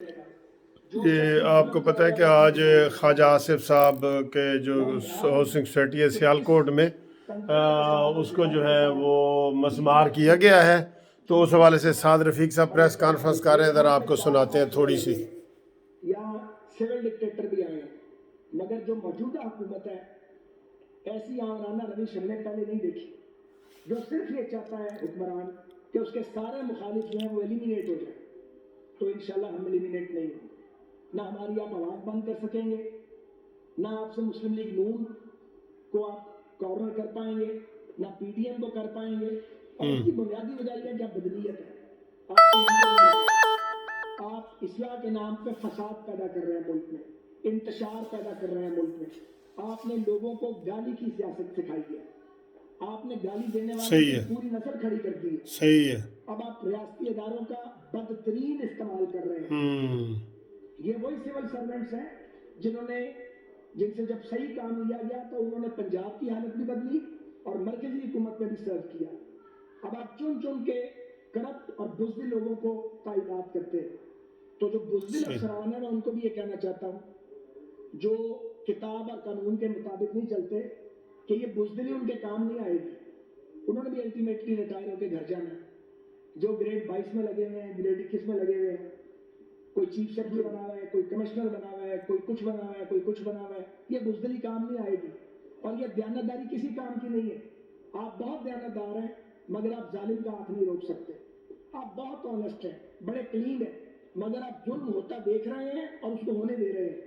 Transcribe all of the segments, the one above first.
یہ آپ کو پتہ ہے کہ آج خواجہ آصف صاحب کے جو ہاؤسنگ سوسائٹی ہے سیالکوٹ میں اس کو جو ہے وہ مسمار کیا گیا ہے، تو اس حوالے سے سعد رفیق صاحب پریس کانفرنس کر رہے ہیں، ذرا آپ کو سناتے ہیں تھوڑی سی۔ یا سول ڈکٹیٹر بھی آئے ہیں، مگر جو موجودہ حکومت ہے ایسی آمرانہ روش ہم نے پہلے نہیں دیکھی، جو صرف یہ چاہتا ہے حکمران کہ اس کے سارے مخالف جو ہیں وہ ایلیمینیٹ ہو جائیں، تو انشاءاللہ ہم ایلیمینیٹ نہیں ہوں، نہ ہماری آپ آواز بند کر سکیں گے، نہ آپ سے مسلم لیگ نون کو آپ کارنر کر پائیں گے، نہ پی ڈی ایم کو کر پائیں گے، اور اس کی بنیادی وجہ یہ ہے کہ آپ بدنیت ہے، آپ اصلاح کے نام پہ فساد پیدا کر رہے ہیں ملک میں، انتشار پیدا کر رہے ہیں ملک میں، آپ نے لوگوں کو گالی کی سیاست سکھائی ہے، آپ نے گالی دینے والوں کی پوری نسل کھڑی کر دی ہے، صحیح ہے، اب آپ ریاستی اداروں کا بدترین استعمال کر رہے ہیں۔ یہ وہی سول سرونٹس ہیں جن سے جب صحیح کام لیا گیا تو انہوں نے پنجاب کی حالت بھی بدلی اور مرکزی حکومت میں بھی سرو کیا، اب آپ چن چن کے کرپٹ اور بزدل لوگوں کو تعینات کرتے ہیں، تو جو بزدل افسران ہیں میں ان کو بھی یہ کہنا چاہتا ہوں جو کتاب اور قانون کے مطابق نہیں چلتے کہ یہ بزدلی ان کے کام نہیں آئے گی، انہوں نے بھی الٹیمیٹلی ریٹائر ہو کے گھر جانا ہے، جو گریڈ 22 میں لگے ہوئے ہیں، گریڈ 21 میں لگے ہوئے ہیں، کوئی چیف سیکرٹری بنا ہوا ہے، کوئی کمشنر بنا ہوا ہے، کوئی کچھ بنا ہوا ہے، کوئی کچھ بنا ہوا ہے، یہ بزدلی کام نہیں آئے گی، اور یہ دیانتداری کسی کام کی نہیں ہے، آپ بہت دیانتدار ہیں مگر آپ ظالم کا ہاتھ نہیں روک سکتے، آپ بہت آنیسٹ ہیں، بڑے کلین ہیں، مگر آپ ظلم ہوتا دیکھ رہے ہیں اور اس کو ہونے دے رہے ہیں۔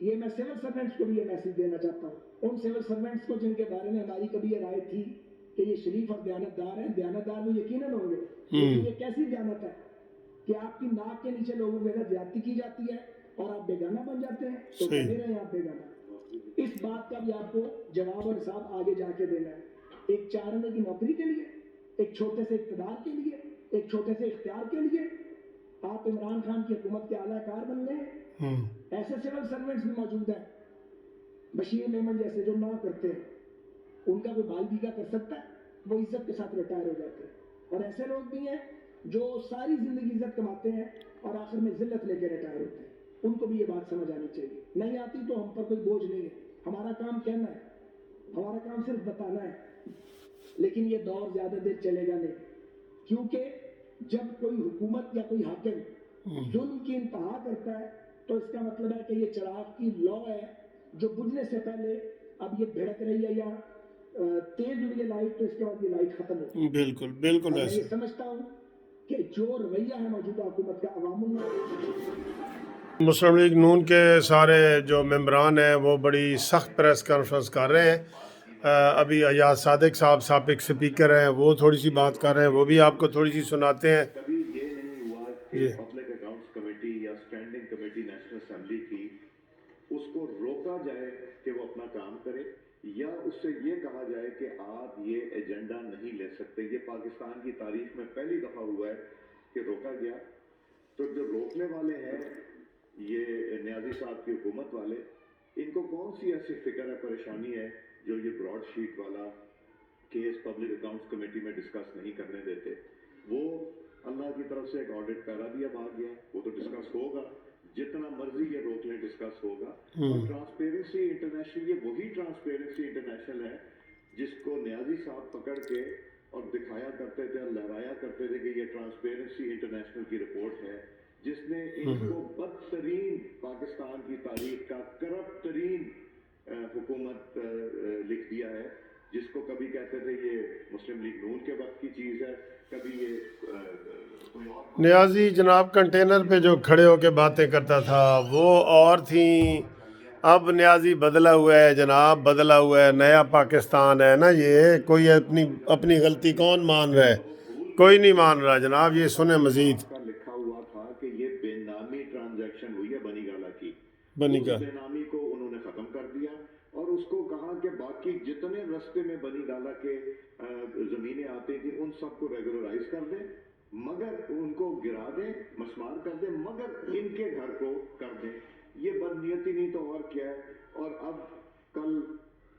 یہ میں سول سرونٹس کو بھی یہ میسج دینا چاہتا ہوں، ان سول سرونٹس کو جن کے بارے میں ہماری کبھی یہ رائے تھی کہ یہ شریف اور دیانتدار ہیں، دیانتدار وہ یقیناً ہوں گے، لیکن یہ کیسی دیانت ہے کہ آپ کی ناک کے نیچے لوگوں کے ساتھ زیادتی کی جاتی ہے اور آپ بیگانہ بن جاتے ہیں، تو بنے رہے آپ بیگانہ۔ اس بات کا بھی آپ کو جواب اور حساب آگے جا کے دینا ہے، ایک 4 آنے کی نوکری کے لیے، ایک چھوٹے سے اقتدار کے لیے، ایک چھوٹے سے اختیار کے لیے آپ عمران خان کی حکومت کے اعلیٰ کار بن گئے۔ ایسے سول سرونٹس بھی موجود ہیں بشیر میمن جیسے جو نہ کرتے ہیں، ان کا کوئی بال بیگا کر سکتا ہے، وہ عزت کے ساتھ ریٹائر ہو جاتے ہیں، اور ایسے لوگ بھی ہیں جو ساری زندگی عزت کماتے ہیں اور آخر میں ذلت لے کے ریٹائر ہوتے ہیں، ان کو بھی یہ بات سمجھ آنی چاہیے، نہیں آتی تو ہم پر کوئی بوجھ نہیں ہے، ہمارا کام کہنا ہے، ہمارا کام صرف بتانا ہے، لیکن یہ دور زیادہ دیر چلے گا نہیں، کیونکہ جب کوئی حکومت یا کوئی حاکم ظلم کی انتہا کرتا ہے تو اس کا مطلب ہے کہ یہ چراغ کی لو ہے جو بجھنے سے پہلے اب یہ بھڑک رہی ہے یا تیز ہوئی ہے لائٹ، تو اس کے بعد یہ لائٹ ختم ہوتی ہے۔ بالکل بالکل میں یہ سمجھتا ہوں کہ جو رویہ ہے موجودہ حکومت کا عوام مسلم لیگ نون کے سارے جو ممبران ہیں وہ بڑی سخت پریس کانفرنس کر رہے ہیں، ابھی ایاز صادق صاحب سابق سپیکر ہیں، وہ تھوڑی سی بات کر رہے ہیں، وہ بھی آپ کو تھوڑی سی سناتے ہیں۔ کبھی یہ نہیں ہوا کہ پبلک اکاؤنٹس کمیٹی یا اسٹینڈنگ کمیٹی نیشنل اسمبلی کی اس کو روکا جائے کہ وہ اپنا کام کرے، یا اس سے یہ کہا جائے کہ آپ یہ ایجنڈا نہیں لے سکتے۔ یہ پاکستان کی تاریخ میں پہلی دفعہ ہوا ہے کہ روکا گیا۔ تو جو روکنے والے ہیں یہ نیازی صاحب کی حکومت والے، ان کو کون سی ایسی فکر ہے، پریشانی ہے جو یہ براڈ شیٹ والا کیس پبلک اکاؤنٹس کمیٹی میں ڈسکس نہیں کرنے دیتے؟ وہ اللہ کی طرف سے ایک آڈٹ پیرا بھی اب آ گیا ہے، وہ تو ڈسکس ہوگا، جتنا مرضی یہ روک لیں ڈسکس ہوگا۔ اور ٹرانسپیرنسی انٹرنیشنل، یہ وہی ٹرانسپیرنسی انٹرنیشنل ہے جس کو نیازی صاحب پکڑ کے اور دکھایا کرتے تھے اور لہرایا کرتے تھے کہ یہ ٹرانسپیرنسی انٹرنیشنل کی رپورٹ ہے، جس نے ان کو بدترین پاکستان کی تاریخ کا کرپٹ ترین حکومت لکھ دیا ہے، جس کو کبھی کہتے تھے یہ مسلم لیگ نون کے وقت کی چیز ہے، کبھی یہ کوئی اور۔ نیازی جناب کنٹینر پہ جو کھڑے ہو کے باتیں کرتا تھا وہ اور تھیں، اب نیازی بدلا ہوا ہے جناب، بدلا ہوا ہے، نیا پاکستان ہے نا یہ، کوئی اپنی غلطی کون مان رہا ہے؟ کوئی نہیں مان رہا جناب، یہ سنیں مزید۔ کا لکھا ہوا تھا کہ یہ بے نامی ٹرانزیکشن ہوئی ہے بنی گالا کی، بنی اس کا بے نامی کو انہوں نے ختم کر دیا اور اس کو کہا کہ باقی جتنے رستے میں بنی گالا کے زمینیں آتی تھیں ان سب کو ریگولرائز کر دیں، مگر ان کو گرا دیں، مسمار کر دیں، مگر ان کے گھر کو کر دیں۔ یہ بدنیتی نہیں تو اور کیا ہے۔ اور اب کل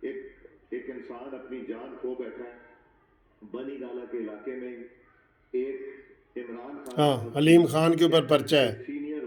ایک انسان اپنی جان کھو بیٹھا ہے بنی گالا کے علاقے میں، ایک عمران خان، ہاں، حلیم خان کے اوپر پرچہ ہے، سینئر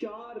4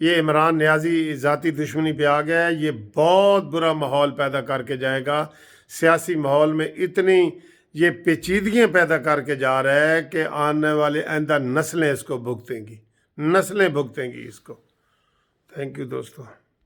یہ عمران نیازی ذاتی دشمنی پہ آ گیا ہے، یہ بہت برا ماحول پیدا کر کے جائے گا سیاسی ماحول میں، اتنی یہ پیچیدگیاں پیدا کر کے جا رہا ہے کہ آنے والے آئندہ نسلیں اس کو بھگتیں گی، نسلیں بھگتیں گی اس کو۔ تھینک یو دوستو۔